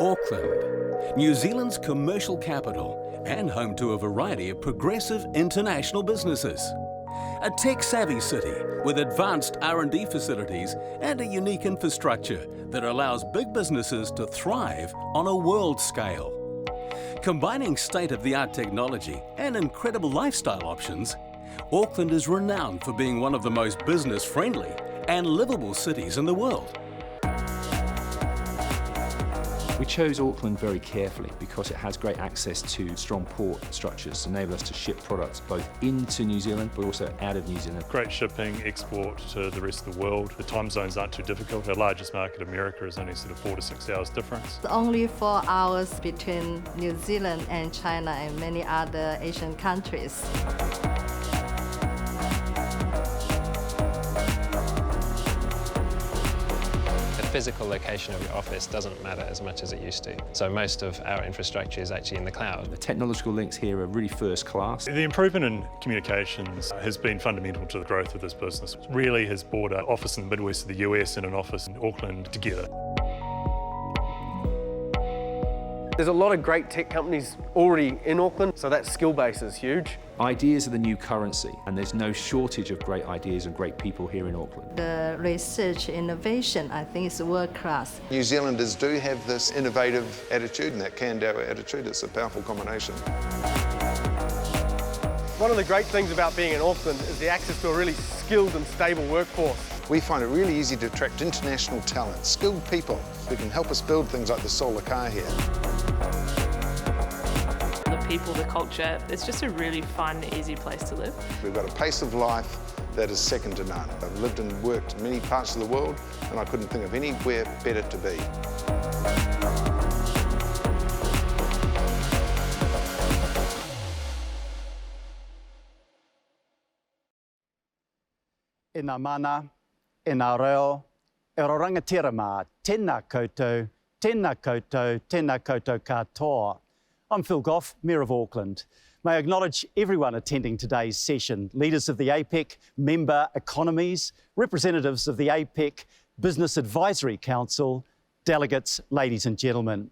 Auckland, New Zealand's commercial capital and home to a variety of progressive international businesses. A tech-savvy city with advanced R&D facilities and a unique infrastructure that allows big businesses to thrive on a world scale. Combining state-of-the-art technology and incredible lifestyle options, Auckland is renowned for being one of the most business-friendly and livable cities in the world. We chose Auckland very carefully because it has great access to strong port structures to enable us to ship products both into New Zealand but also out of New Zealand. Great shipping, export to the rest of the world. The time zones aren't too difficult. Our largest market, America, is only sort of 4 to 6 hours difference. Only 4 hours between New Zealand and China and many other Asian countries. The physical location of your office doesn't matter as much as it used to. So most of our infrastructure is actually in the cloud. The technological links here are really first class. The improvement in communications has been fundamental to the growth of this business. It really has brought an office in the Midwest of the US and an office in Auckland together. There's a lot of great tech companies already in Auckland, so that skill base is huge. Ideas are the new currency, and there's no shortage of great ideas and great people here in Auckland. The research innovation, I think, is world class. New Zealanders do have this innovative attitude and that can-do attitude. It's a powerful combination. One of the great things about being in Auckland is the access to a really skilled and stable workforce. We find it really easy to attract international talent, skilled people who can help us build things like the solar car here. The people, the culture, it's just a really fun, easy place to live. We've got a pace of life that is second to none. I've lived and worked in many parts of the world and I couldn't think of anywhere better to be. E ngā mana, e ngā reo, e ro rangatira mā, tēnā koutou, tēnā koutou, tēnā koutou katoa. I'm Phil Goff, Mayor of Auckland. May I acknowledge everyone attending today's session, leaders of the APEC member economies, representatives of the APEC Business Advisory Council, delegates, ladies and gentlemen.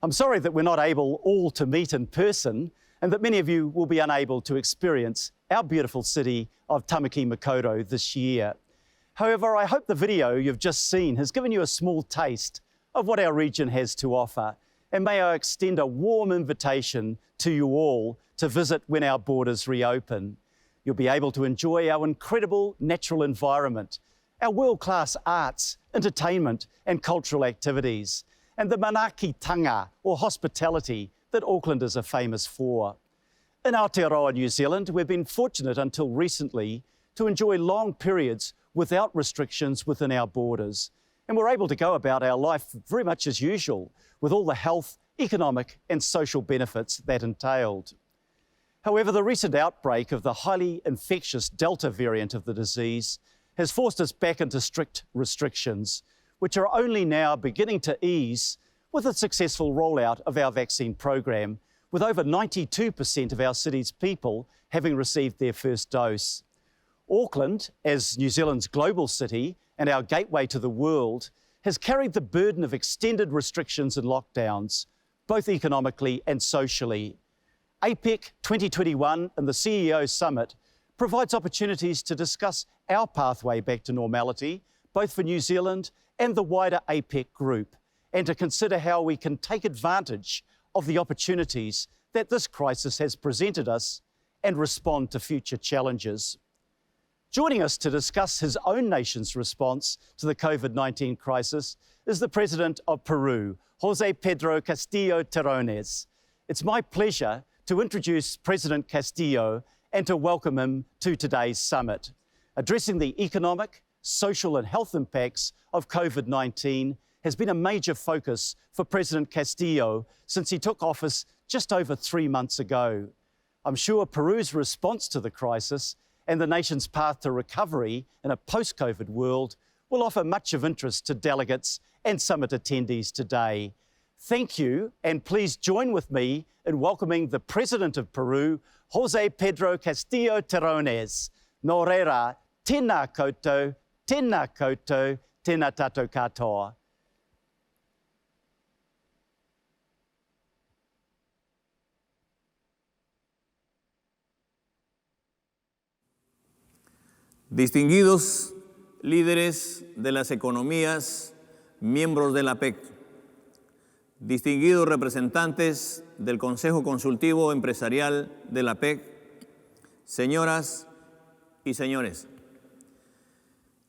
I'm sorry that we're not able all to meet in person and that many of you will be unable to experience our beautiful city of Tāmaki, Makaurau this year. However, I hope the video you've just seen has given you a small taste of what our region has to offer, and may I extend a warm invitation to you all to visit when our borders reopen. You'll be able to enjoy our incredible natural environment, our world-class arts, entertainment and cultural activities, and the manaakitanga or hospitality that Aucklanders are famous for. In Aotearoa, New Zealand, we've been fortunate until recently to enjoy long periods without restrictions within our borders. And we're able to go about our life very much as usual, with all the health, economic and social benefits that entailed. However, the recent outbreak of the highly infectious Delta variant of the disease has forced us back into strict restrictions, which are only now beginning to ease with the successful rollout of our vaccine program, with over 92% of our city's people having received their first dose. Auckland, as New Zealand's global city and our gateway to the world, has carried the burden of extended restrictions and lockdowns, both economically and socially. APEC 2021 and the CEO Summit provides opportunities to discuss our pathway back to normality, both for New Zealand and the wider APEC group, and to consider how we can take advantage of the opportunities that this crisis has presented us and respond to future challenges. Joining us to discuss his own nation's response to the COVID-19 crisis is the President of Peru, José Pedro Castillo Terrones. It's my pleasure to introduce President Castillo and to welcome him to today's summit. Addressing the economic, social and health impacts of COVID-19 has been a major focus for President Castillo since he took office just over 3 months ago. I'm sure Peru's response to the crisis and the nation's path to recovery in a post-COVID world will offer much of interest to delegates and summit attendees today. Thank you, and please join with me in welcoming the President of Peru, José Pedro Castillo Terrones. Nō reira, tēnā koutou, tēnā koutou, tēnā tātou katoa. Distinguidos líderes de las economías, miembros de la APEC, distinguidos representantes del Consejo Consultivo Empresarial de la APEC, señoras y señores,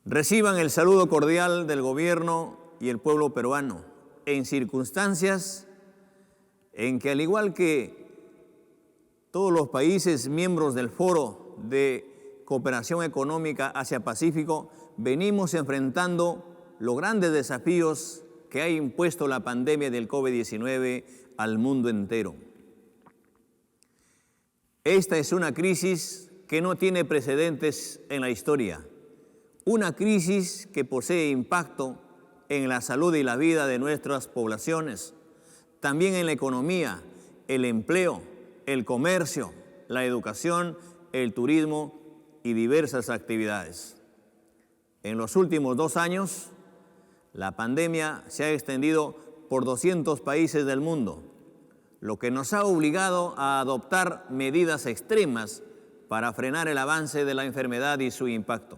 reciban el saludo cordial del Gobierno y el pueblo peruano en circunstancias en que, al igual que todos los países miembros del Foro de Cooperación Económica Asia-Pacífico, venimos enfrentando los grandes desafíos que ha impuesto la pandemia del COVID-19 al mundo entero. Esta es una crisis que no tiene precedentes en la historia, una crisis que posee impacto en la salud y la vida de nuestras poblaciones, también en la economía, el empleo, el comercio, la educación, el turismo y diversas actividades. En los últimos 2 años, la pandemia se ha extendido por 200 países del mundo, lo que nos ha obligado a adoptar medidas extremas para frenar el avance de la enfermedad y su impacto.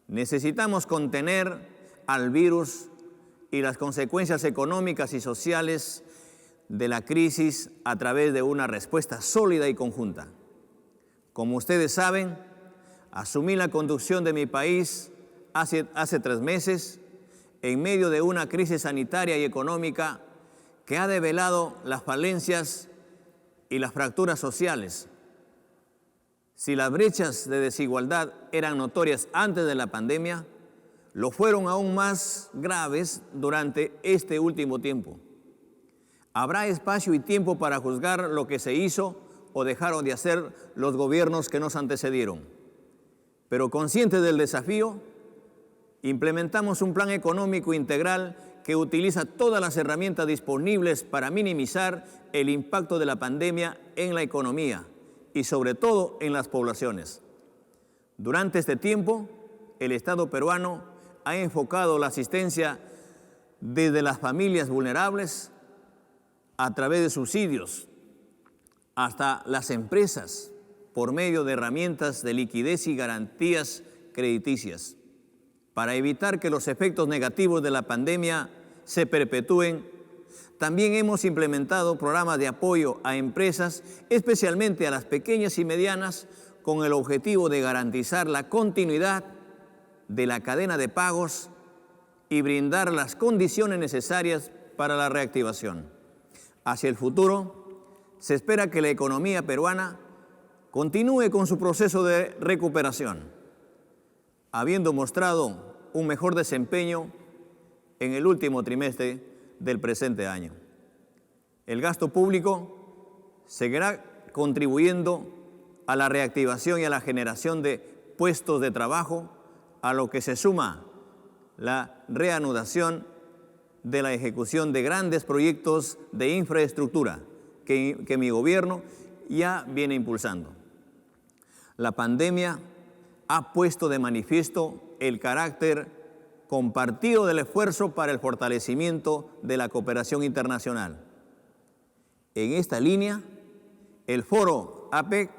Necesitamos contener al virus y las consecuencias económicas y sociales de la crisis a través de una respuesta sólida y conjunta. Como ustedes saben, asumí la conducción de mi país hace 3 meses en medio de una crisis sanitaria y económica que ha develado las falencias y las fracturas sociales. Si las brechas de desigualdad eran notorias antes de la pandemia, lo fueron aún más graves durante este último tiempo. Habrá espacio y tiempo para juzgar lo que se hizo o dejaron de hacer los gobiernos que nos antecedieron. Pero conscientes del desafío, implementamos un plan económico integral que utiliza todas las herramientas disponibles para minimizar el impacto de la pandemia en la economía y sobre todo en las poblaciones. Durante este tiempo, el Estado peruano ha enfocado la asistencia desde las familias vulnerables a través de subsidios hasta las empresas por medio de herramientas de liquidez y garantías crediticias. Para evitar que los efectos negativos de la pandemia se perpetúen, también hemos implementado programas de apoyo a empresas, especialmente a las pequeñas y medianas, con el objetivo de garantizar la continuidad de la cadena de pagos y brindar las condiciones necesarias para la reactivación. Hacia el futuro, se espera que la economía peruana continúe con su proceso de recuperación, habiendo mostrado un mejor desempeño en el último trimestre del presente año. El gasto público seguirá contribuyendo a la reactivación y a la generación de puestos de trabajo, a lo que se suma la reanudación de la ejecución de grandes proyectos de infraestructura que mi gobierno ya viene impulsando. La pandemia ha puesto de manifiesto el carácter compartido del esfuerzo para el fortalecimiento de la cooperación internacional. En esta línea, el Foro APEC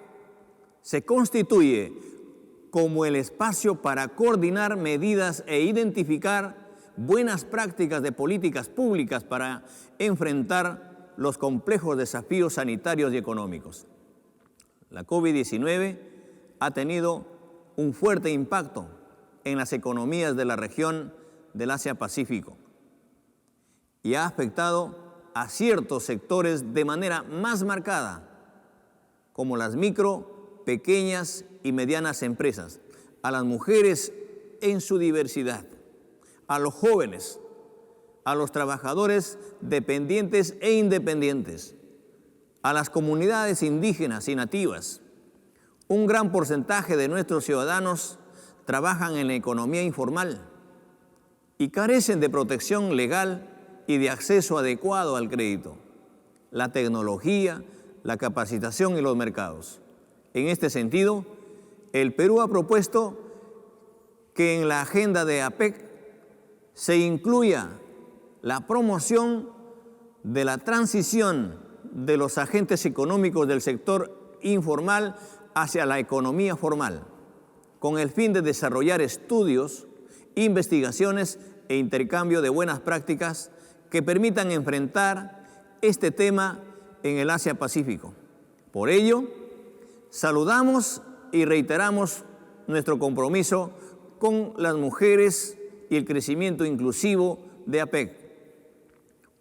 se constituye como el espacio para coordinar medidas e identificar buenas prácticas de políticas públicas para enfrentar los complejos desafíos sanitarios y económicos. La COVID-19 ha tenido un fuerte impacto en las economías de la región del Asia-Pacífico y ha afectado a ciertos sectores de manera más marcada, como las micro, pequeñas y medianas empresas, a las mujeres en su diversidad, a los jóvenes, a los trabajadores dependientes e independientes, a las comunidades indígenas y nativas. Un gran porcentaje de nuestros ciudadanos trabajan en la economía informal y carecen de protección legal y de acceso adecuado al crédito, la tecnología, la capacitación y los mercados. En este sentido, el Perú ha propuesto que en la agenda de APEC se incluya la promoción de la transición de los agentes económicos del sector informal hacia la economía formal, con el fin de desarrollar estudios, investigaciones e intercambio de buenas prácticas que permitan enfrentar este tema en el Asia-Pacífico. Por ello, saludamos y reiteramos nuestro compromiso con las mujeres y el crecimiento inclusivo de APEC.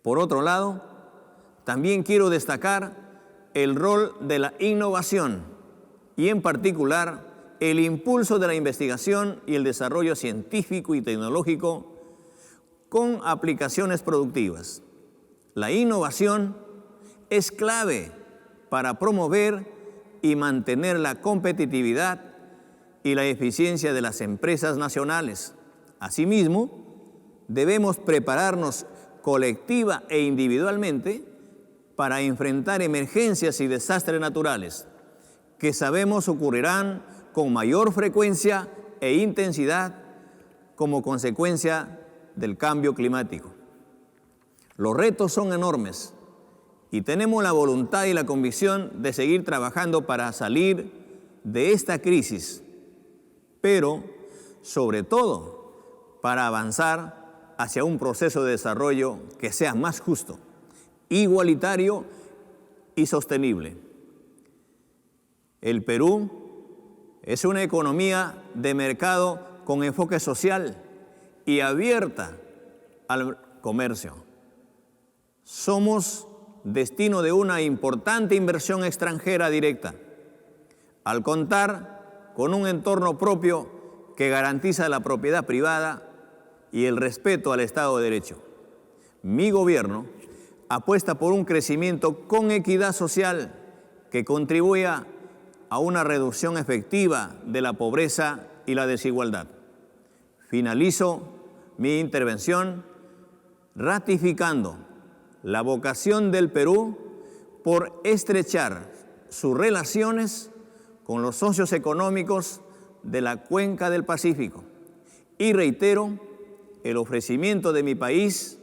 Por otro lado, también quiero destacar el rol de la innovación y, en particular, el impulso de la investigación y el desarrollo científico y tecnológico con aplicaciones productivas. La innovación es clave para promover y mantener la competitividad y la eficiencia de las empresas nacionales. Asimismo, debemos prepararnos colectiva e individualmente para enfrentar emergencias y desastres naturales que sabemos ocurrirán con mayor frecuencia e intensidad como consecuencia del cambio climático. Los retos son enormes y tenemos la voluntad y la convicción de seguir trabajando para salir de esta crisis, pero sobre todo para avanzar hacia un proceso de desarrollo que sea más justo, igualitario y sostenible. El Perú es una economía de mercado con enfoque social y abierta al comercio. Somos destino de una importante inversión extranjera directa, al contar con un entorno propio que garantiza la propiedad privada y el respeto al Estado de Derecho. Mi gobierno apuesta por un crecimiento con equidad social que contribuya a una reducción efectiva de la pobreza y la desigualdad. Finalizo mi intervención ratificando la vocación del Perú por estrechar sus relaciones con los socios económicos de la Cuenca del Pacífico y reitero el ofrecimiento de mi país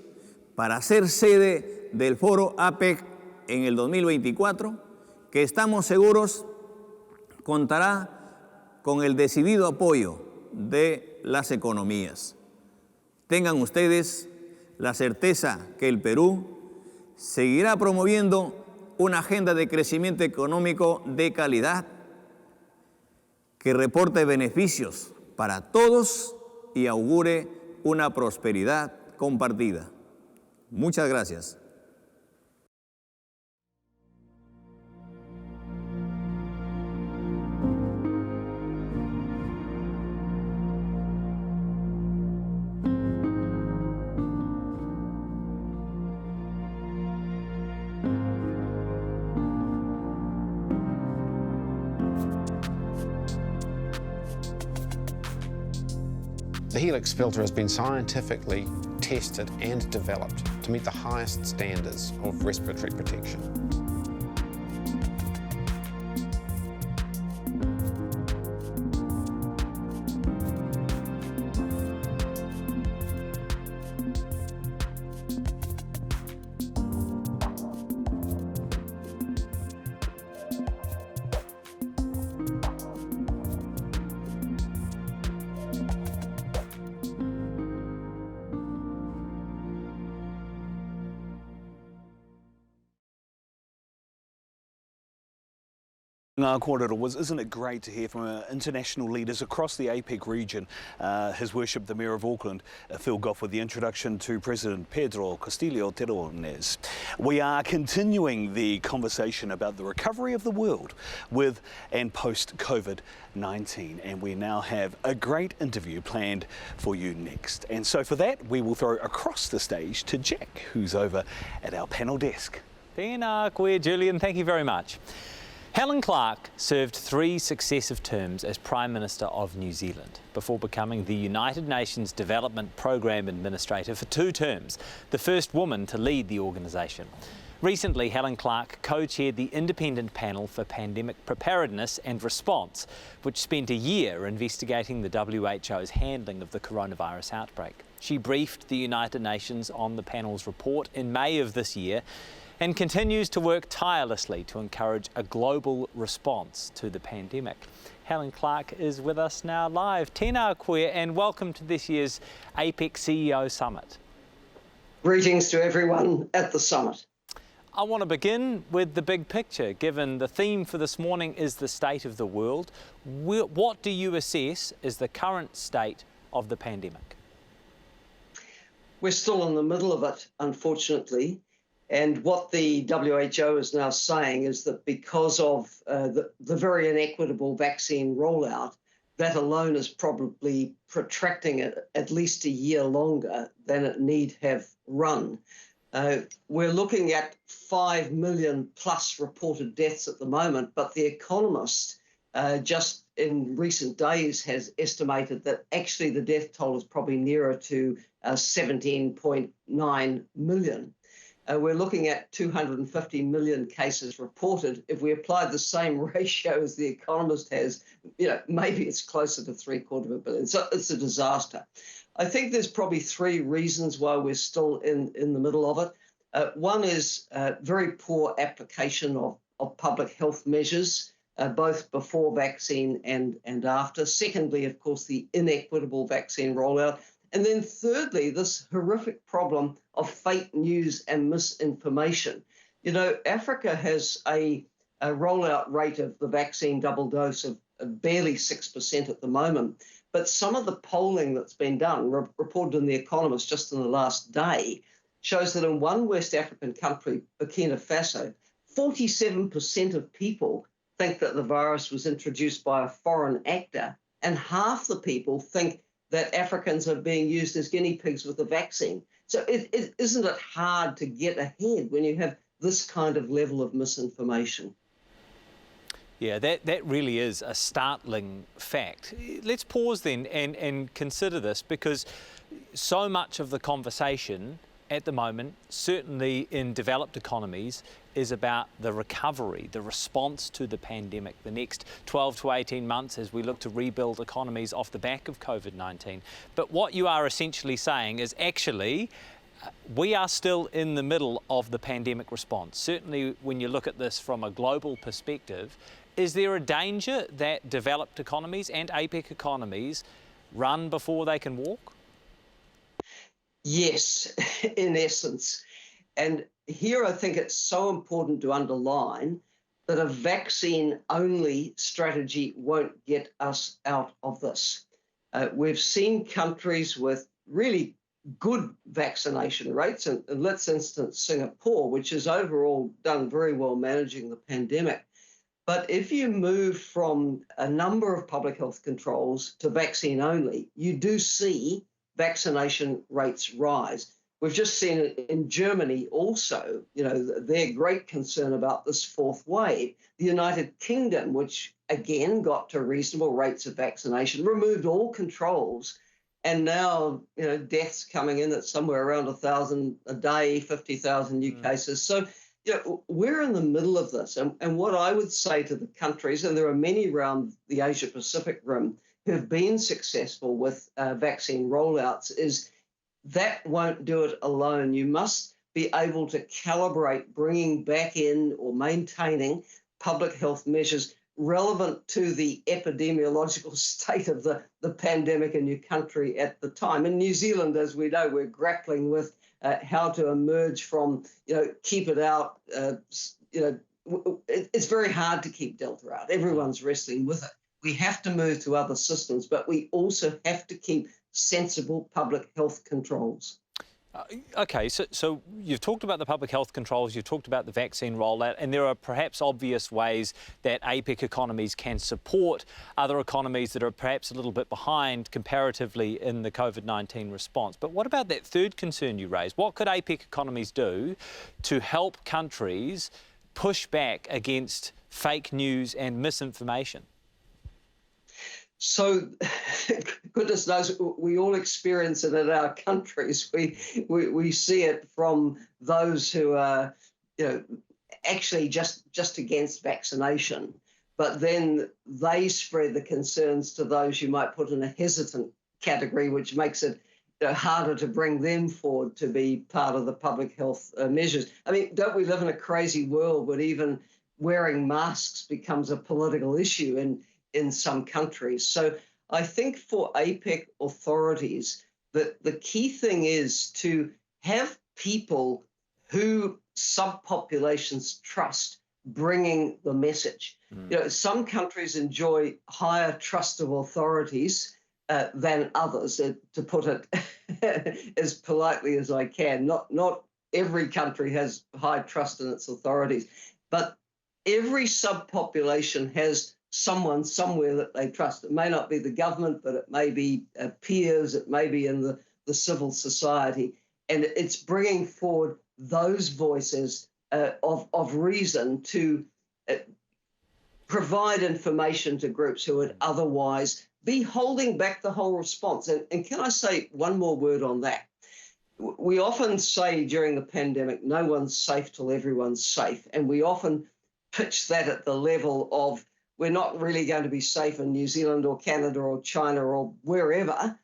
para ser sede del foro APEC en el 2024, que estamos seguros contará con el decidido apoyo de las economías. Tengan ustedes la certeza que el Perú seguirá promoviendo una agenda de crecimiento económico de calidad que reporte beneficios para todos y augure una prosperidad compartida. Muchas gracias. The Helix filter has been scientifically tested and developed to meet the highest standards of respiratory protection. Isn't it great to hear from international leaders across the APEC region? His Worship the Mayor of Auckland, Phil Goff, with the introduction to President Pedro, Castillo, Terrones. We are continuing the conversation about the recovery of the world with and post COVID-19, and we now have a great interview planned for you next. And so for that, we will throw across the stage to Jack, who's over at our panel desk. Tēnā koe, Julian, thank you very much. Helen Clark served 3 successive terms as Prime Minister of New Zealand before becoming the United Nations Development Programme Administrator for 2 terms, the first woman to lead the organisation. Recently, Helen Clark co-chaired the Independent Panel for Pandemic Preparedness and Response, which spent a year investigating the WHO's handling of the coronavirus outbreak. She briefed the United Nations on the panel's report in May of this year, and continues to work tirelessly to encourage a global response to the pandemic. Helen Clark is with us now live. Tēnā koe and welcome to this year's APEC CEO Summit. Greetings to everyone at the summit. I want to begin with the big picture, given the theme for this morning is the state of the world. What do you assess is the current state of the pandemic? We're still in the middle of it, unfortunately. And what the WHO is now saying is that because of the very inequitable vaccine rollout, that alone is probably protracting it at least a year longer than it need have run. We're looking at 5 million plus reported deaths at the moment, but The Economist just in recent days has estimated that actually the death toll is probably nearer to 17.9 million. We're looking at 250 million cases reported. If we applied the same ratio as The Economist has, maybe it's closer to 750 million. So it's a disaster. I think there's probably three reasons why we're still in the middle of it. One is very poor application of public health measures, both before vaccine and after. Secondly, of course, the inequitable vaccine rollout. And then thirdly, this horrific problem of fake news and misinformation. Africa has a rollout rate of the vaccine double dose of barely 6% at the moment. But some of the polling that's been done, reported in The Economist just in the last day, shows that in one West African country, Burkina Faso, 47% of people think that the virus was introduced by a foreign actor, and half the people think that Africans are being used as guinea pigs with the vaccine. So isn't it hard to get ahead when you have this kind of level of misinformation? Yeah, that really is a startling fact. Let's pause then and consider this, because so much of the conversation at the moment, certainly in developed economies, is about the recovery, the response to the pandemic, the next 12 to 18 months as we look to rebuild economies off the back of COVID-19. But what you are essentially saying is actually we are still in the middle of the pandemic response. Certainly when you look at this from a global perspective, is there a danger that developed economies and APEC economies run before they can walk? Yes, in essence. And here I think it's so important to underline that a vaccine-only strategy won't get us out of this. We've seen countries with really good vaccination rates, and let's instance Singapore, which has overall done very well managing the pandemic. But if you move from a number of public health controls to vaccine only, you do see vaccination rates rise. We've just seen it in Germany also, their great concern about this fourth wave. The United Kingdom, which again got to reasonable rates of vaccination, removed all controls, and now, deaths coming in at somewhere around 1,000 a day, 50,000 new cases. So, we're in the middle of this. And what I would say to the countries, and there are many around the Asia-Pacific rim who have been successful with vaccine rollouts, is that won't do it alone. You must be able to calibrate bringing back in or maintaining public health measures relevant to the epidemiological state of the pandemic in your country at the time. In New Zealand, as we know, we're grappling with how to emerge from, keep it out. It's very hard to keep Delta out. Everyone's wrestling with it. We have to move to other systems, but we also have to keep sensible public health controls. Okay, so you've talked about the public health controls, you've talked about the vaccine rollout, and there are perhaps obvious ways that APEC economies can support other economies that are perhaps a little bit behind comparatively in the COVID-19 response. But what about that third concern you raised? What could APEC economies do to help countries push back against fake news and misinformation? So, goodness knows, we all experience it in our countries. We see it from those who are, actually just against vaccination, but then they spread the concerns to those you might put in a hesitant category, which makes it harder to bring them forward to be part of the public health measures. I mean, don't we live in a crazy world where even wearing masks becomes a political issue in some countries? So I think for APEC authorities, the key thing is to have people who subpopulations trust bringing the message. You know, some countries enjoy higher trust of authorities than others, to put it as politely as I can. Not every country has high trust in its authorities, but every subpopulation has someone somewhere that they trust. It may not be the government, but it may be peers, it may be in the civil society, and it's bringing forward those voices of reason to provide information to groups who would otherwise be holding back the whole response. And can I say one more word on that? We often say during the pandemic, no one's safe till everyone's safe. And we often pitch that at the level of we're not really going to be safe in New Zealand or Canada or China or wherever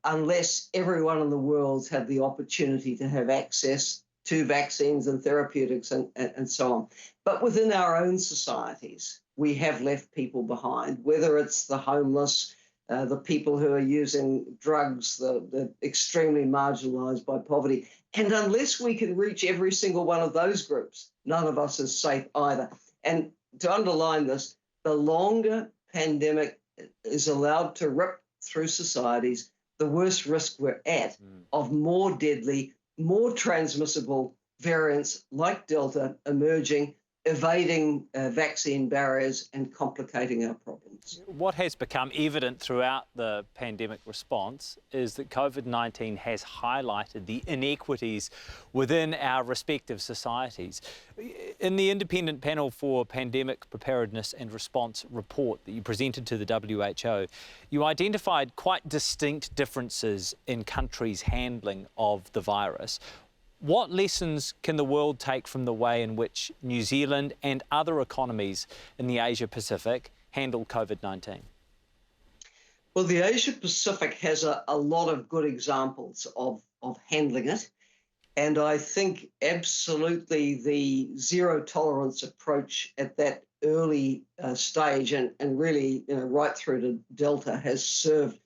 unless everyone in the world's had the opportunity to have access to vaccines and therapeutics and so on. But within our own societies, we have left people behind, whether it's the homeless, the people who are using drugs, the extremely marginalised by poverty. And unless we can reach every single one of those groups, none of us is safe either. And to underline this, the longer pandemic is allowed to rip through societies, the worse risk we're at of more deadly, more transmissible variants like Delta emerging, evading vaccine barriers and complicating our problems. What has become evident throughout the pandemic response is that COVID-19 has highlighted the inequities within our respective societies. In the independent panel for Pandemic Preparedness and Response report that you presented to the WHO, you identified quite distinct differences in countries' handling of the virus. What lessons can the world take from the way in which New Zealand and other economies in the Asia-Pacific handle COVID-19? Well, the Asia-Pacific has a lot of good examples of handling it. And I think absolutely the zero-tolerance approach at that early stage and really right through to Delta has served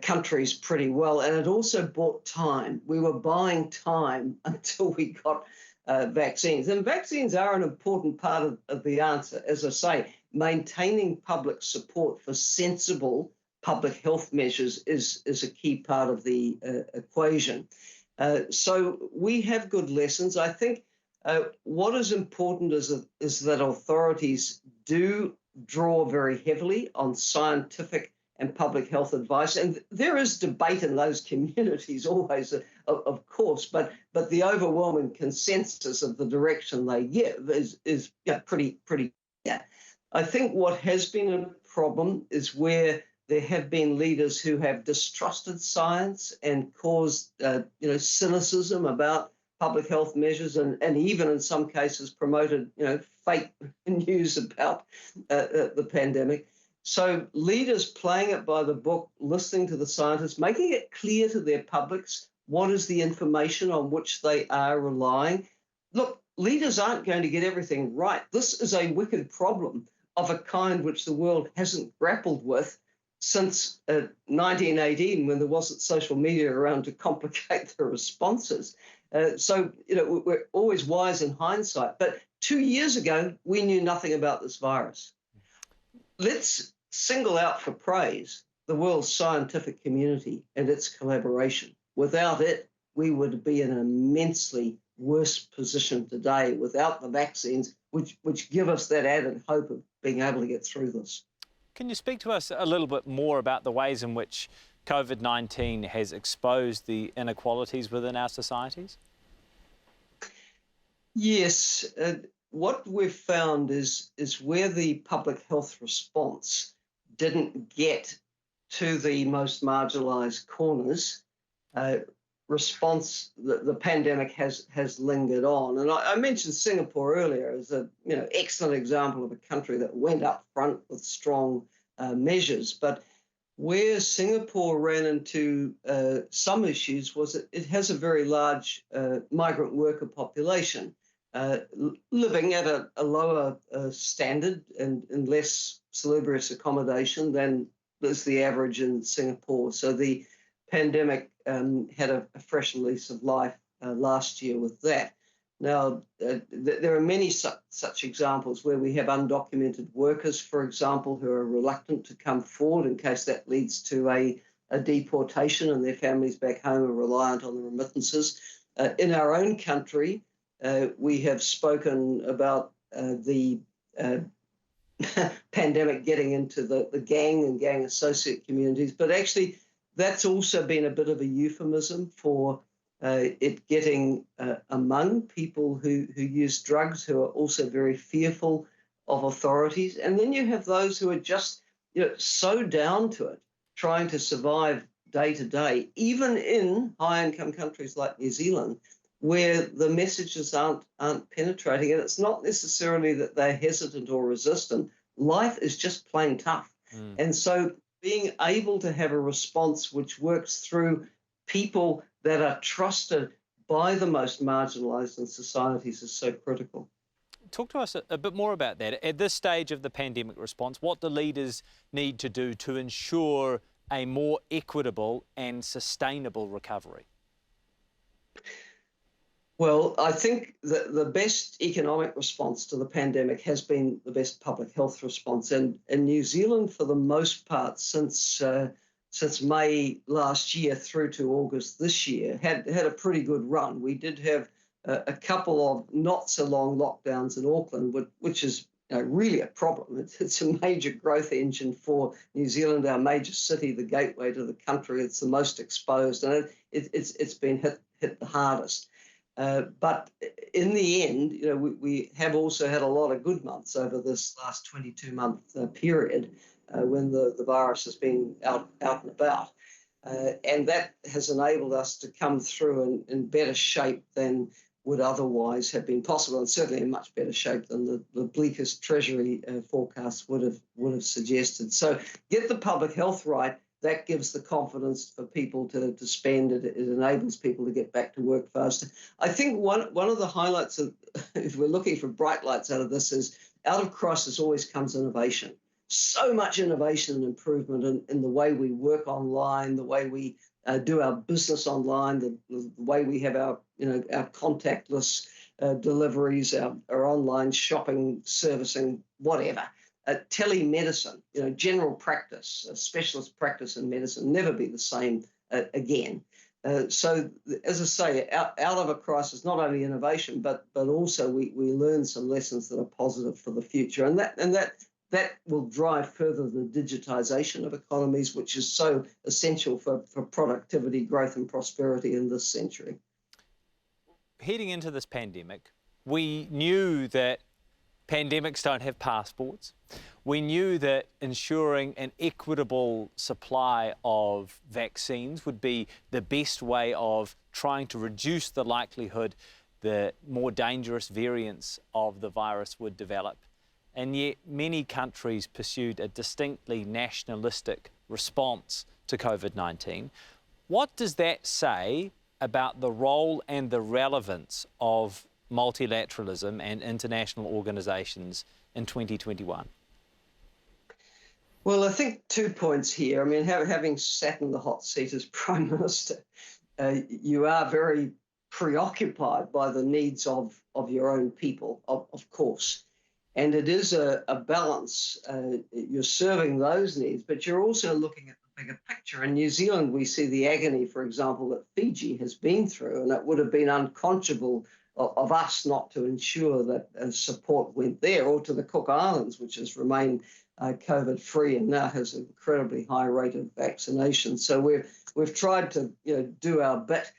countries pretty well, and it also bought time. We were buying time until we got vaccines, and vaccines are an important part of the answer. As I say, maintaining public support for sensible public health measures is a key part of the equation. So we have good lessons. I think what is important is that authorities do draw very heavily on scientific and public health advice. And there is debate in those communities always, of course, but the overwhelming consensus of the direction they give is pretty clear. I think what has been a problem is where there have been leaders who have distrusted science and caused cynicism about public health measures and even in some cases promoted fake news about the pandemic. So leaders playing it by the book, listening to the scientists, making it clear to their publics what is the information on which they are relying. Look, leaders aren't going to get everything right. This is a wicked problem of a kind which the world hasn't grappled with since 1918, when there wasn't social media around to complicate the responses. So we're always wise in hindsight. But 2 years ago, we knew nothing about this virus. Let's single out for praise the world's scientific community and its collaboration. Without it, we would be in an immensely worse position today without the vaccines, which give us that added hope of being able to get through this. Can you speak to us a little bit more about the ways in which COVID-19 has exposed the inequalities within our societies? Yes. What we've found is where the public health response didn't get to the most marginalised corners, the pandemic has lingered on. And I mentioned Singapore earlier as an excellent example of a country that went up front with strong measures. But Where Singapore ran into some issues was that it has a very large migrant worker population living at a lower standard and less salubrious accommodation than is the average in Singapore. So the pandemic had a fresh lease of life last year with that. Now, there are many such examples where we have undocumented workers, for example, who are reluctant to come forward in case that leads to a deportation and their families back home are reliant on the remittances. In our own country, we have spoken about the pandemic getting into the gang and gang associate communities, but actually that's also been a bit of a euphemism for it getting among people who use drugs, who are also very fearful of authorities. And then you have those who are just so down to it, trying to survive day to day, even in high-income countries like New Zealand, where the messages aren't penetrating. And it's not necessarily that they're hesitant or resistant. Life is just plain tough. And so being able to have a response which works through people that are trusted by the most marginalised in societies is so critical. Talk to us a bit more about that. At this stage of the pandemic response, what do leaders need to do to ensure a more equitable and sustainable recovery? Well, I think that the best economic response to the pandemic has been the best public health response. And in New Zealand, for the most part, since May last year through to August this year, had a pretty good run. We did have a couple of not so long lockdowns in Auckland, which is really a problem. It's a major growth engine for New Zealand, our major city, the gateway to the country. It's the most exposed, and it's been hit the hardest. But in the end, we have also had a lot of good months over this last 22-month period. When the virus has been out and about. And that has enabled us to come through in better shape than would otherwise have been possible, and certainly in much better shape than the bleakest Treasury forecasts would have suggested. So get the public health right, that gives the confidence for people to spend. It enables people to get back to work faster. I think one of the highlights, if we're looking for bright lights out of this, is out of crisis always comes innovation. So much innovation and improvement in the way we work online, the way we do our business online, the way we have our contactless deliveries, our online shopping, servicing, whatever. Telemedicine, general practice, specialist practice in medicine, never be the same again. So, as I say, out of a crisis, not only innovation, but also we learn some lessons that are positive for the future, and that will drive further the digitisation of economies, which is so essential for productivity, growth and prosperity in this century. Heading into this pandemic, we knew that pandemics don't have passports. We knew that ensuring an equitable supply of vaccines would be the best way of trying to reduce the likelihood that more dangerous variants of the virus would develop. And yet many countries pursued a distinctly nationalistic response to COVID-19. What does that say about the role and the relevance of multilateralism and international organisations in 2021? Well, I think 2 points here. I mean, having sat in the hot seat as Prime Minister, you are very preoccupied by the needs of your own people, of course. And it is a balance. You're serving those needs, but you're also looking at the bigger picture. In New Zealand, we see the agony, for example, that Fiji has been through, and it would have been unconscionable of us not to ensure that support went there, or to the Cook Islands, which has remained COVID-free and now has an incredibly high rate of vaccination. So we've tried to do our bit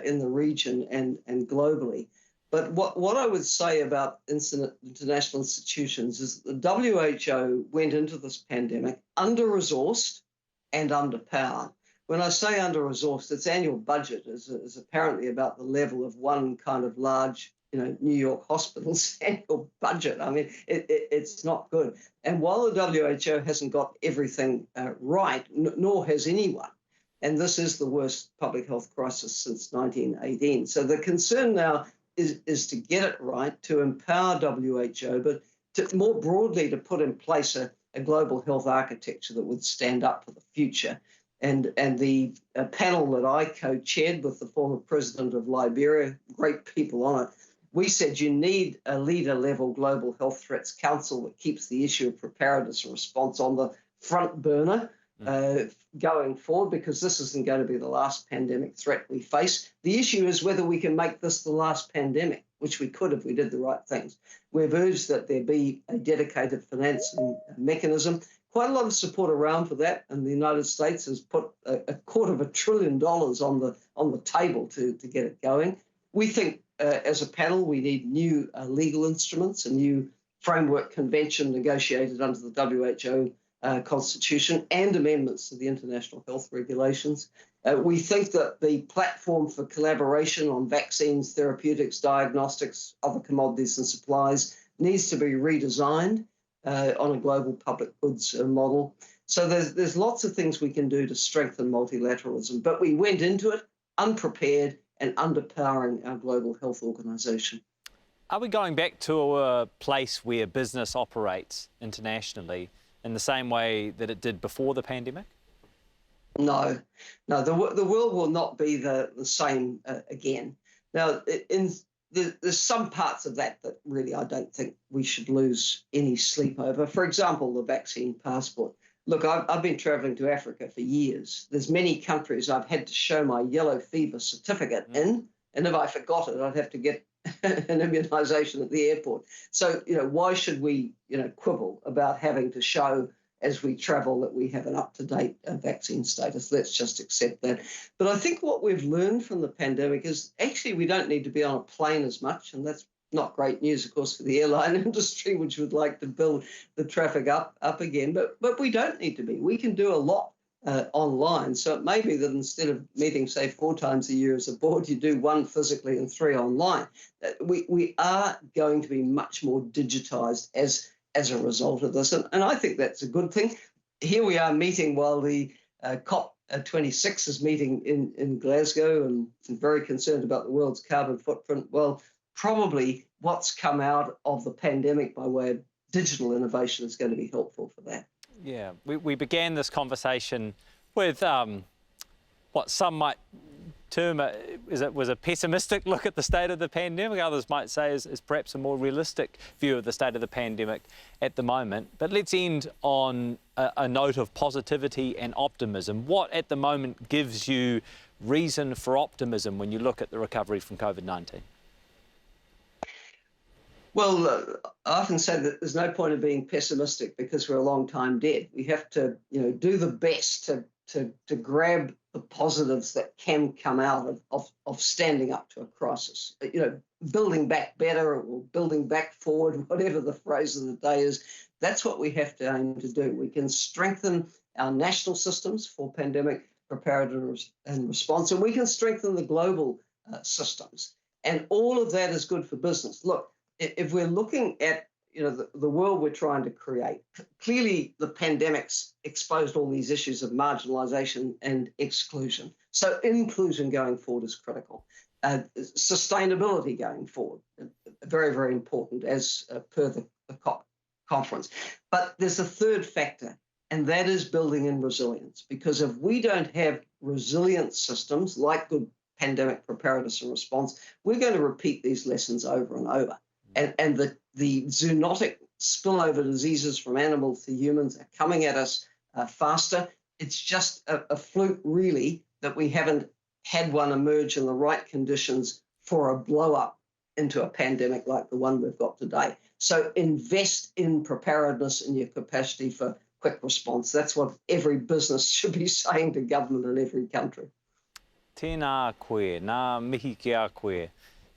in the region and globally. But what I would say about international institutions is the WHO went into this pandemic under-resourced and underpowered. When I say under-resourced, its annual budget is apparently about the level of one kind of large, New York hospital's annual budget. I mean, it's not good. And while the WHO hasn't got everything right, nor has anyone, and this is the worst public health crisis since 1918. So the concern now is to get it right, to empower WHO, but more broadly to put in place a global health architecture that would stand up for the future. And the panel that I co-chaired with the former president of Liberia, great people on it, we said you need a leader-level global health threats council that keeps the issue of preparedness and response on the front burner going forward, because this isn't going to be the last pandemic threat we face. The issue is whether we can make this the last pandemic, which we could if we did the right things. We've urged that there be a dedicated financing mechanism. Quite a lot of support around for that, and the United States has put $250 billion on the table to get it going. We think, as a panel, we need new legal instruments, a new framework convention negotiated under the WHO Constitution, and amendments to the international health regulations. We think that the platform for collaboration on vaccines, therapeutics, diagnostics, other commodities and supplies needs to be redesigned on a global public goods model. So there's lots of things we can do to strengthen multilateralism, but we went into it unprepared and underpowering our global health organisation. Are we going back to a place where business operates internationally in the same way that it did before the pandemic? No, the world will not be the same again. Now, there's some parts of that really I don't think we should lose any sleep over. For example, the vaccine passport. Look, I've been travelling to Africa for years. There's many countries I've had to show my yellow fever certificate in, and if I forgot it, I'd have to get an immunisation at the airport. So, why should we, quibble about having to show as we travel that we have an up-to-date vaccine status? Let's just accept that. But I think what we've learned from the pandemic is actually we don't need to be on a plane as much, and that's not great news, of course, for the airline industry, which would like to build the traffic up again. But we don't need to be. We can do a lot online. So it may be that instead of meeting, say, 4 times a year as a board, you do 1 physically and 3 online. We are going to be much more digitised as a result of this. And I think that's a good thing. Here we are meeting while the COP26 is meeting in Glasgow and very concerned about the world's carbon footprint. Well, probably what's come out of the pandemic by way of digital innovation is going to be helpful for that. Yeah, we began this conversation with what some might term was a pessimistic look at the state of the pandemic. Others might say is perhaps a more realistic view of the state of the pandemic at the moment. But let's end on a note of positivity and optimism. What at the moment gives you reason for optimism when you look at the recovery from COVID-19? Well, I often say that there's no point in being pessimistic because we're a long time dead. We have to, do the best to grab the positives that can come out of standing up to a crisis. Building back better or building back forward, whatever the phrase of the day is, that's what we have to aim to do. We can strengthen our national systems for pandemic preparedness and response, and we can strengthen the global systems. And all of that is good for business. Look, if we're looking at the world we're trying to create, clearly the pandemic's exposed all these issues of marginalisation and exclusion. So inclusion going forward is critical. Sustainability going forward, very, very important as per the COP conference. But there's a third factor, and that is building in resilience. Because if we don't have resilient systems like good pandemic preparedness and response, we're going to repeat these lessons over and over. And the zoonotic spillover diseases from animals to humans are coming at us faster. It's just a fluke, really, that we haven't had one emerge in the right conditions for a blow-up into a pandemic like the one we've got today. So invest in preparedness and your capacity for quick response. That's what every business should be saying to government in every country. Tēnā koe, nā mihi kia koe.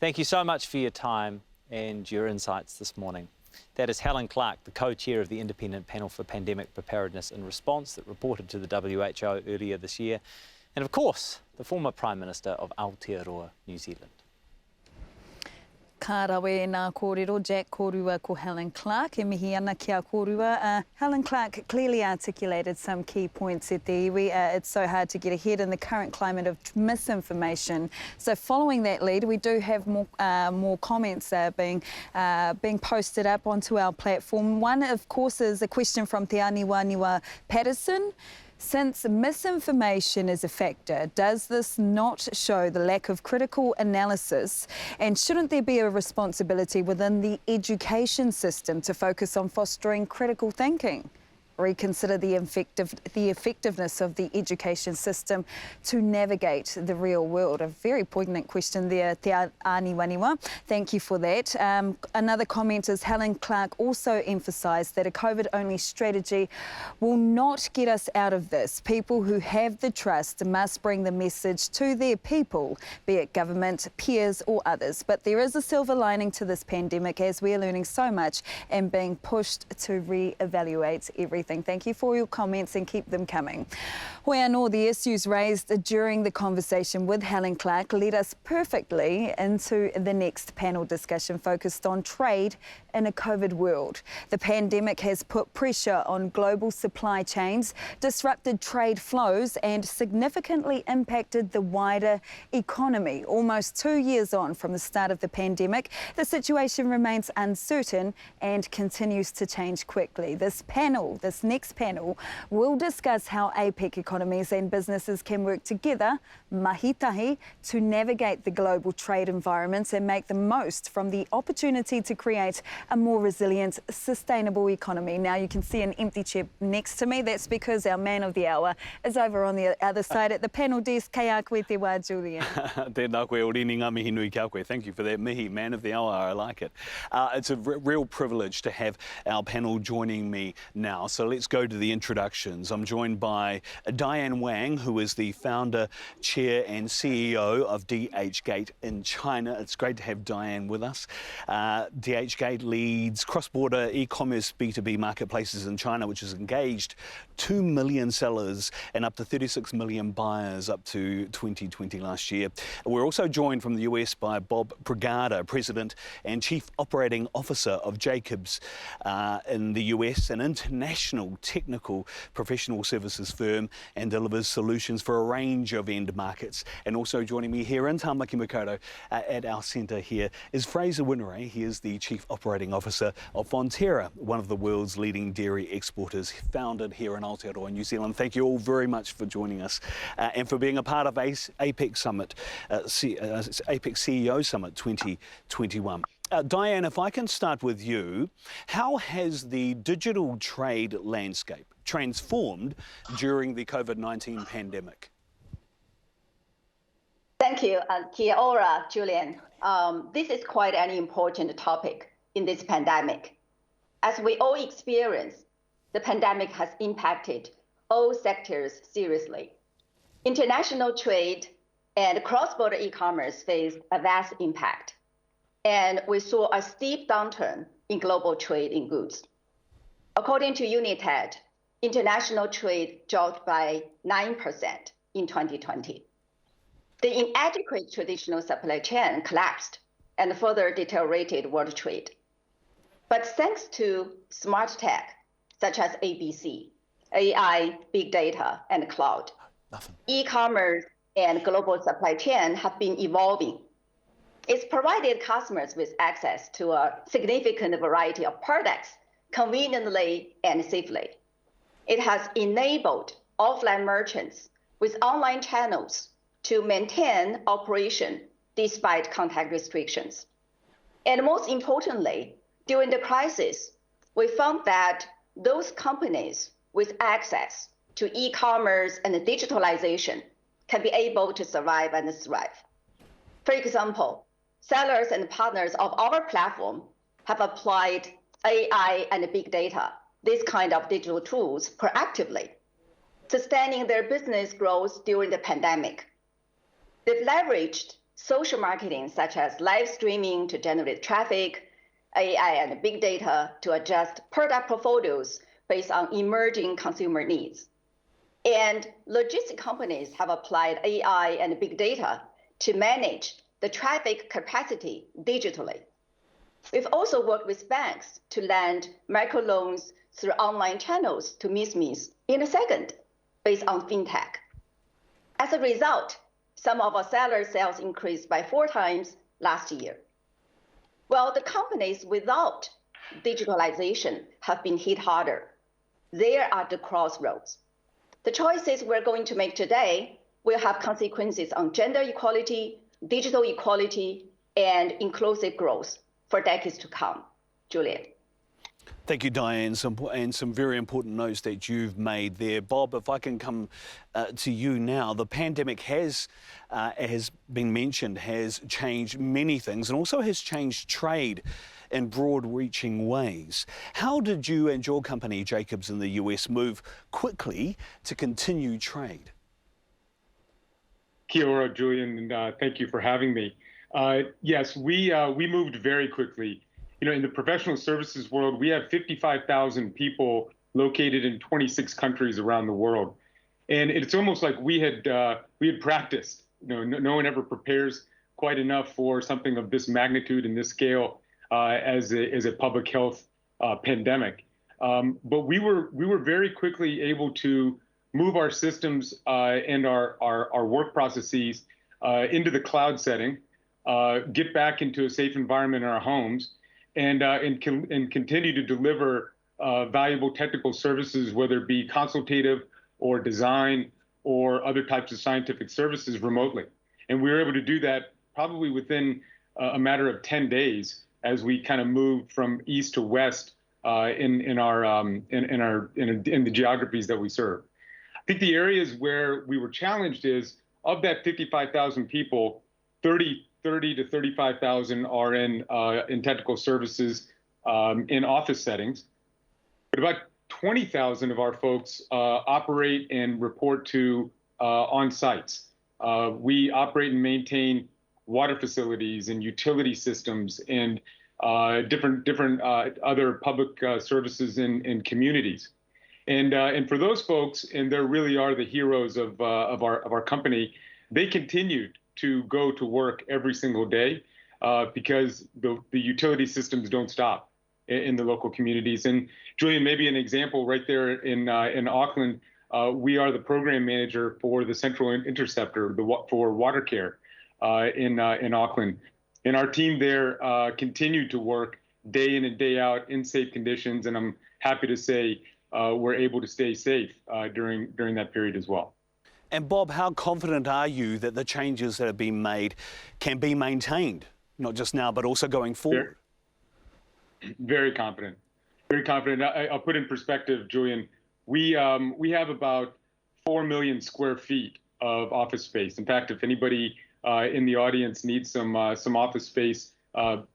Thank you so much for your time and your insights this morning. That is Helen Clark, the co-chair of the Independent Panel for Pandemic Preparedness and Response that reported to the WHO earlier this year, and of course, the former Prime Minister of Aotearoa, New Zealand. Ka rawe nā kōrero, Jack kōrua ko Helen Clark, e mihi ana kia kōrua. Helen Clark clearly articulated some key points at the iwi. It's so hard to get ahead in the current climate of misinformation. So following that lead, we do have more comments being posted up onto our platform. One, of course, is a question from Te Aniwa Patterson. Since misinformation is a factor, does this not show the lack of critical analysis? And shouldn't there be a responsibility within the education system to focus on fostering critical thinking? Reconsider the effectiveness of the education system to navigate the real world. A very poignant question there, Te Aniwa. Thank you for that. Another comment is Helen Clark also emphasised that a COVID-only strategy will not get us out of this. People who have the trust must bring the message to their people, be it government, peers or others. But there is a silver lining to this pandemic as we are learning so much and being pushed to re-evaluate everything. Thank you for your comments and keep them coming. Hoi anō, the issues raised during the conversation with Helen Clark led us perfectly into the next panel discussion focused on trade in a COVID world. The pandemic has put pressure on global supply chains, disrupted trade flows and significantly impacted the wider economy. Almost 2 years on from the start of the pandemic, the situation remains uncertain and continues to change quickly. This next panel will discuss how APEC economies and businesses can work together, mahi-tahi, to navigate the global trade environments and make the most from the opportunity to create a more resilient, sustainable economy. Now you can see an empty chair next to me. That's because our man of the hour is over on the other side at the panel desk. Kei a koe te wā, Julian. Tēnā koe, ori ni ngā mihi nui kia koe. Thank you for that, mihi, man of the hour. I like it. It's a real privilege to have our panel joining me now. So let's go to the introductions. I'm joined by Diane Wang, who is the founder, chair and CEO of DHgate in China. It's great to have Diane with us. DHgate leads cross-border e-commerce B2B marketplaces in China, which has engaged 2 million sellers and up to 36 million buyers up to 2020 last year. We're also joined from the US by Bob Brigada, President and Chief Operating Officer of Jacobs in the US, an international technical professional services firm and delivers solutions for a range of end markets. And also joining me here in Tāmaki, Makaurau, at our centre here is Fraser Winneray. He is the Chief Operating Officer of Fonterra, one of the world's leading dairy exporters, founded here in Aotearoa, New Zealand. Thank you all very much for joining us and for being a part of APEC Summit, APEC CEO Summit 2021. Diane, if I can start with you, how has the digital trade landscape transformed during the COVID-19 pandemic? Thank you, kia ora, Julian. This is quite an important topic in this pandemic. As we all experience, the pandemic has impacted all sectors seriously. International trade and cross-border e-commerce faced a vast impact, and we saw a steep downturn in global trade in goods. According to UNITED, international trade dropped by 9% in 2020. The inadequate traditional supply chain collapsed and further deteriorated world trade. But thanks to smart tech, such as ABC, AI, big data, and cloud, e-commerce and global supply chain have been evolving. It's provided customers with access to a significant variety of products conveniently and safely. It has enabled offline merchants with online channels to maintain operation despite contact restrictions. And most importantly, during the crisis, we found that those companies with access to e-commerce and digitalization can be able to survive and thrive. For example, sellers and partners of our platform have applied AI and big data, this kind of digital tools, proactively, sustaining their business growth during the pandemic. They've leveraged social marketing, such as live streaming to generate traffic, AI and big data to adjust product portfolios based on emerging consumer needs. And logistic companies have applied AI and big data to manage the traffic capacity digitally. We've also worked with banks to lend microloans through online channels to SMEs in a second, based on fintech. As a result, some of our seller sales increased by 4 times last year. Well, the companies without digitalization have been hit harder. They are at the crossroads. The choices we're going to make today will have consequences on gender equality, digital equality, and inclusive growth for decades to come. Julian. Thank you, Diane, and some very important notes that you've made there. Bob, if I can come to you now, the pandemic has been mentioned, has changed many things and also has changed trade in broad-reaching ways. How did you and your company, Jacobs in the US, move quickly to continue trade? Kia ora, Julian, and thank you for having me. Yes, we moved very quickly. You know, in the professional services world, we have 55,000 people located in 26 countries around the world, and it's almost like we had practiced. You know, no one ever prepares quite enough for something of this magnitude and this scale as a public health pandemic. But we were very quickly able to move our systems and our work processes into the cloud setting, get back into a safe environment in our homes, and continue to deliver valuable technical services, whether it be consultative or design or other types of scientific services remotely. And we were able to do that probably within a matter of 10 days as we kind of moved from east to west in the geographies that we serve. I think the areas where we were challenged is, of that 55,000 people, 30 to 35,000 are in technical services in office settings. But about 20,000 of our folks operate and report to on sites. We operate and maintain water facilities and utility systems and different other public services in communities. And for those folks, and they really are the heroes of our company, they continued to go to work every single day because the utility systems don't stop in the local communities. And Julian, maybe an example right there in Auckland, we are the program manager for the Central Interceptor for water care in Auckland. And our team there continued to work day in and day out in safe conditions. And I'm happy to say we're able to stay safe during that period as well. And Bob, how confident are you that the changes that have been made can be maintained, not just now, but also going forward? Very confident. Very confident. I'll put in perspective, Julian. We have about 4 million square feet of office space. In fact, if anybody in the audience needs some office space,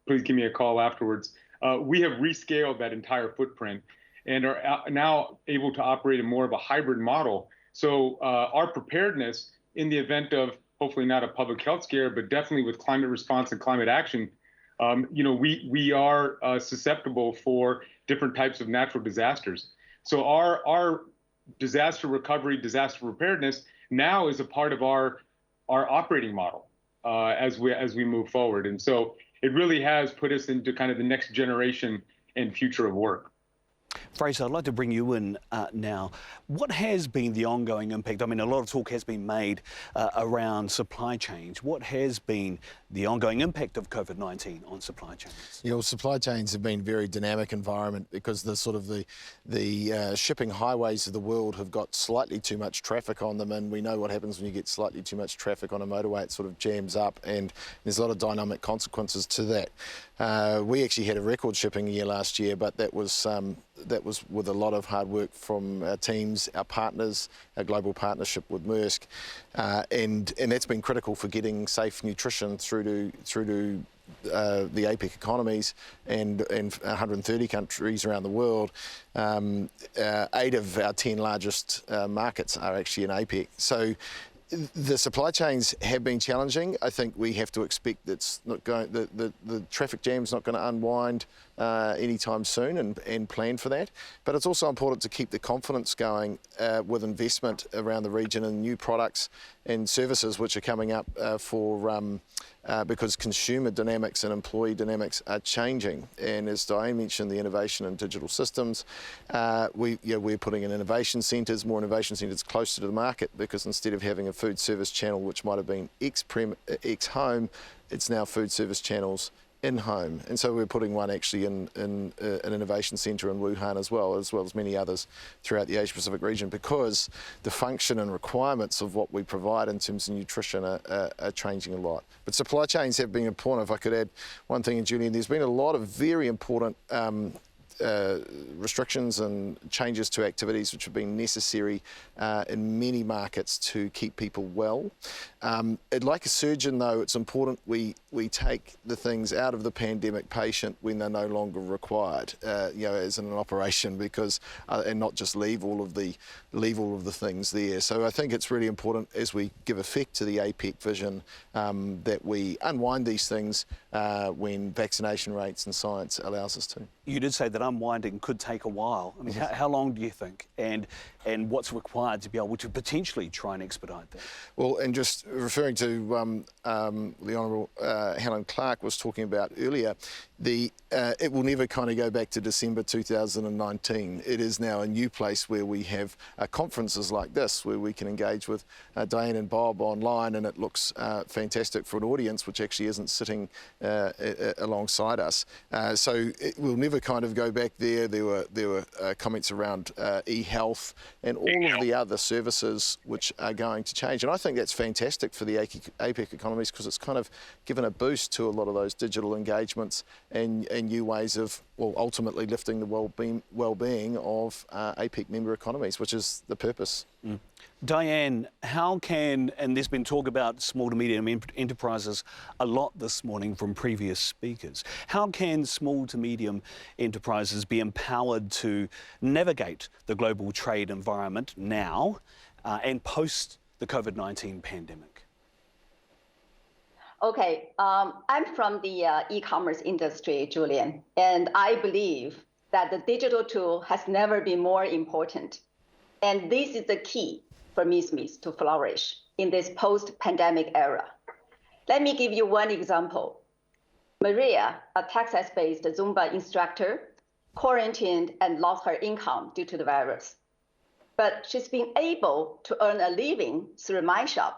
please give me a call afterwards. We have rescaled that entire footprint and are now able to operate in more of a hybrid model. So our preparedness in the event of hopefully not a public health scare, but definitely with climate response and climate action, we are susceptible for different types of natural disasters. So our disaster recovery, disaster preparedness now is a part of our operating model as we move forward. And so it really has put us into kind of the next generation and future of work. Fraser, I'd like to bring you in now. What has been the ongoing impact? I mean, a lot of talk has been made around supply chains. What has been the ongoing impact of COVID-19 on supply chains? Yeah, well, supply chains have been a very dynamic environment because the shipping highways of the world have got slightly too much traffic on them, and we know what happens when you get slightly too much traffic on a motorway. It sort of jams up, and there's a lot of dynamic consequences to that. We actually had a record shipping year last year, but that was with a lot of hard work from our teams, our partners, our global partnership with Maersk, and that's been critical for getting safe nutrition through to the APEC economies and 130 countries around the world. 8 of our 10 largest markets are actually in APEC. So the supply chains have been challenging. I think we have to expect that's not going. The traffic jam's not going to unwind anytime soon and plan for that. But it's also important to keep the confidence going with investment around the region and new products and services which are coming up because consumer dynamics and employee dynamics are changing. And as Diane mentioned, the innovation in digital systems, we're putting in innovation centres, more innovation centres closer to the market, because instead of having a food service channel which might have been ex-home, it's now food service channels in-home. And so we're putting one actually in an innovation centre in Wuhan as well as many others throughout the Asia Pacific region, because the function and requirements of what we provide in terms of nutrition are changing a lot. But supply chains have been important. If I could add one thing, Julian, there's been a lot of very important restrictions and changes to activities which have been necessary in many markets to keep people well. Like a surgeon, though, it's important we take the things out of the pandemic patient when they're no longer required, as in an operation, because and not just leave all of the things there. So I think it's really important, as we give effect to the APEC vision, that we unwind these things when vaccination rates and science allows us to. You did say that unwinding could take a while. I mean, how long do you think? And what's required to be able to potentially try and expedite that? Well, and just referring to the Honourable Helen Clark was talking about earlier, it will never kind of go back to December 2019. It is now a new place where we have conferences like this, where we can engage with Diane and Bob online, and it looks fantastic for an audience which actually isn't sitting alongside us. So it will never kind of go back there. There were comments around e-health and all of the other services which are going to change. And I think that's fantastic for the APEC economies, because it's kind of given a boost to a lot of those digital engagements and new ways of, ultimately lifting the well-being of APEC member economies, which is the purpose. Mm. Diane, how can, and there's been talk about small to medium enterprises a lot this morning from previous speakers, how can small to medium enterprises be empowered to navigate the global trade environment now and post the COVID-19 pandemic? Okay, I'm from the e-commerce industry, Julian, and I believe that the digital tool has never been more important. And this is the key for MISMIS to flourish in this post-pandemic era. Let me give you one example. Maria, a Texas-based Zumba instructor, quarantined and lost her income due to the virus. But she's been able to earn a living through MyShop,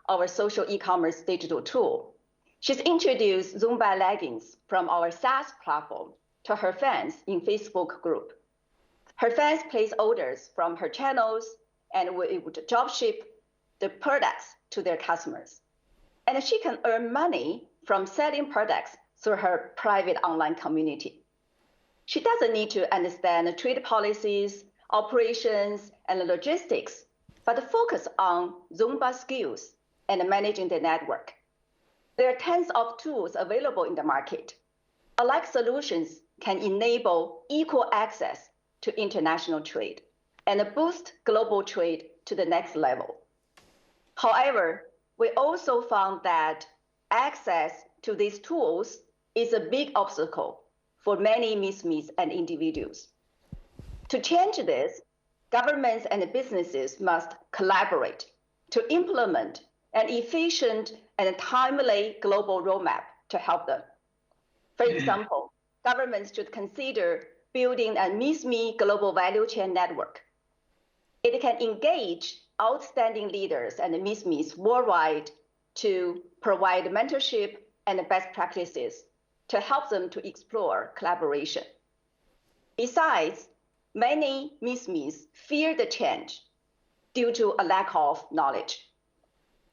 our social e-commerce digital tool. She's introduced Zumba leggings from our SaaS platform to her fans in Facebook group. Her fans place orders from her channels and would drop ship the products to their customers. And she can earn money from selling products through her private online community. She doesn't need to understand trade policies, operations, and logistics, but focus on Zumba skills and managing the network. There are tons of tools available in the market. Alike solutions can enable equal access to international trade and boost global trade to the next level. However, we also found that access to these tools is a big obstacle for many MISMIs and individuals. To change this, governments and businesses must collaborate to implement an efficient and timely global roadmap to help them. For example, governments should consider building a MISMI global value chain network. It can engage outstanding leaders and MISMIs worldwide to provide mentorship and best practices to help them to explore collaboration. Besides, many MISMIs fear the change due to a lack of knowledge.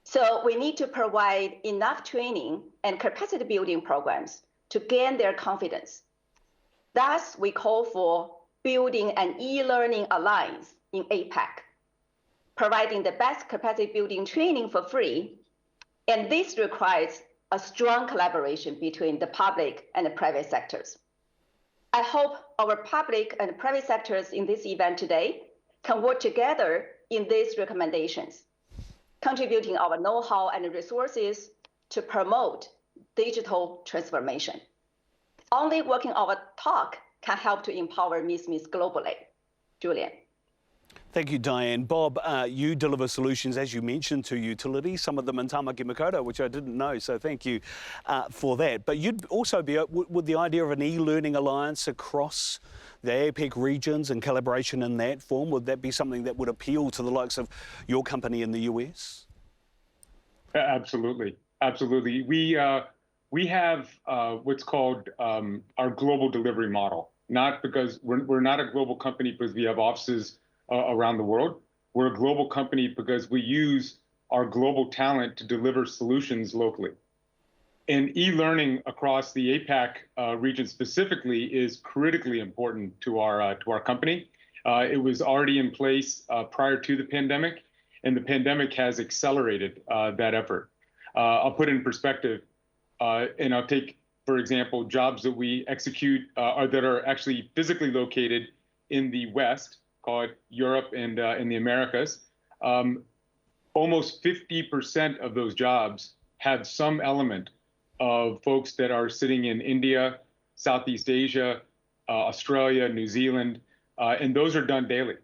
So we need to provide enough training and capacity building programs to gain their confidence. Thus, we call for building an e-learning alliance in APEC, providing the best capacity building training for free. And this requires a strong collaboration between the public and the private sectors. I hope our public and private sectors in this event today can work together in these recommendations, contributing our know-how and resources to promote digital transformation. Only working our talk can help to empower SMEs globally. Julian. Thank you, Diane. Bob, you deliver solutions, as you mentioned, to utilities, some of them in Tāmaki, Makaurau, which I didn't know, so thank you for that. But you'd also be, with the idea of an e-learning alliance across the APEC regions and collaboration in that form, would that be something that would appeal to the likes of your company in the US? Absolutely, absolutely. We have what's called our global delivery model. Not because we're not a global company because we have offices around the world. We're a global company because we use our global talent to deliver solutions locally. And e-learning across the APAC region specifically is critically important to our company. It was already in place prior to the pandemic, and the pandemic has accelerated that effort. I'll put it in perspective, and I'll take, for example, jobs that we execute that are actually physically located in the West, call it Europe and in the Americas. Almost 50% of those jobs have some element of folks that are sitting in India, Southeast Asia, Australia, New Zealand, and those are done daily.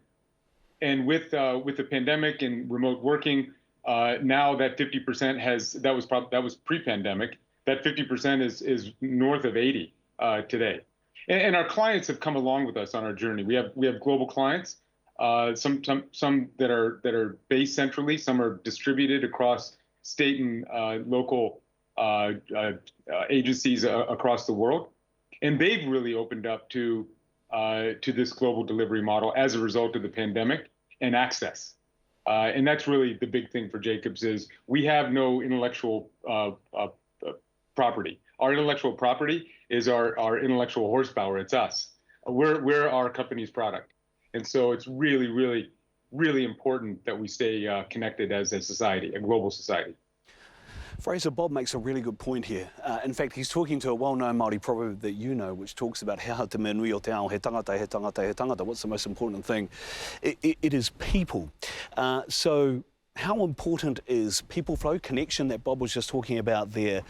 And with the pandemic and remote working, now that 50% that was pre-pandemic, that 50% is north of 80 today. And our clients have come along with us on our journey. We have global clients, some that are based centrally, some are distributed across state and local agencies across the world, and they've really opened up to this global delivery model as a result of the pandemic and access. And that's really the big thing for Jacobs is we have no intellectual property. Our intellectual property is our intellectual horsepower. It's us. We're our company's product. And so it's really, really, really important that we stay connected as a society, a global society. Fraser, Bob makes a really good point here. In fact, he's talking to a well-known Māori proverb that you know, which talks about how te menui o te ao, he tangata, he tangata, he tangata. What's the most important thing? It is people. So how important is people flow connection that Bob was just talking about there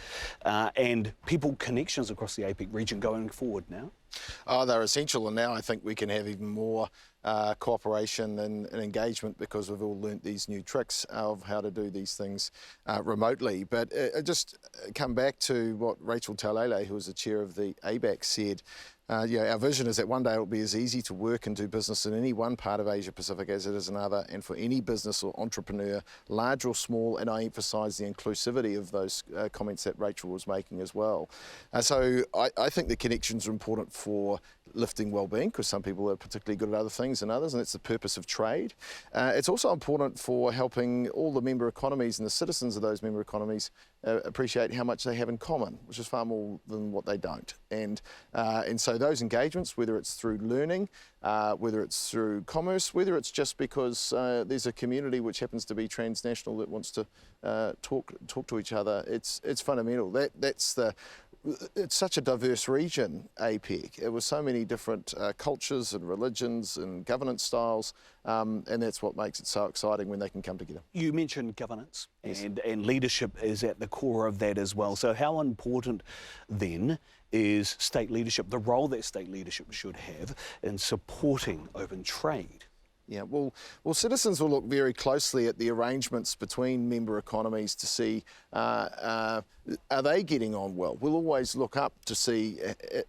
and people connections across the APEC region going forward now? Oh, they're essential, and now I think we can have even more cooperation and engagement because we've all learnt these new tricks of how to do these things remotely. But just come back to what Rachel Taulele, who was the chair of the ABAC, said. Our vision is that one day it will be as easy to work and do business in any one part of Asia Pacific as it is another, and for any business or entrepreneur, large or small, and I emphasise the inclusivity of those comments that Rachel was making as well. So I think the connections are important for lifting well-being because some people are particularly good at other things than others, and that's the purpose of trade. It's also important for helping all the member economies and the citizens of those member economies appreciate how much they have in common, which is far more than what they don't. And so those engagements, whether it's through learning, whether it's through commerce, whether it's just because there's a community which happens to be transnational that wants to talk to each other, it's fundamental. It's such a diverse region, APEC. It was so many different cultures and religions and governance styles, and that's what makes it so exciting when they can come together. You mentioned governance, yes. and leadership is at the core of that as well. So how important then is state leadership, the role that state leadership should have in supporting open trade? Yeah, well, citizens will look very closely at the arrangements between member economies to see are they getting on well. We'll always look up to see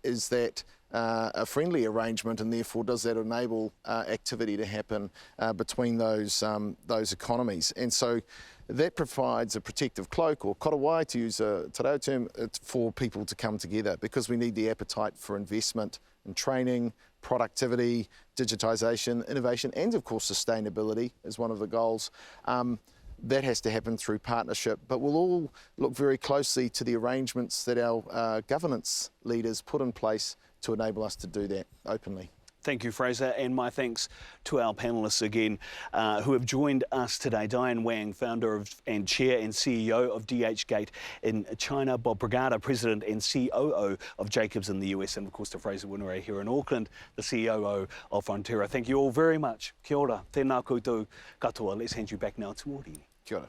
is that a friendly arrangement, and therefore does that enable activity to happen between those economies. And so that provides a protective cloak, or korowai to use a te reo term, for people to come together, because we need the appetite for investment and training, productivity, digitisation, innovation, and of course sustainability is one of the goals. That has to happen through partnership, but we'll all look very closely to the arrangements that our governance leaders put in place to enable us to do that openly. Thank you, Fraser, and my thanks to our panellists again who have joined us today. Diane Wang, founder and chair and CEO of DHgate in China, Bob Brigada, president and COO of Jacobs in the US, and of course to Fraser Winere here in Auckland, the COO of Fonterra. Thank you all very much. Kia ora, tēnā koutou katoa. Let's hand you back now to Audie. Kia ora.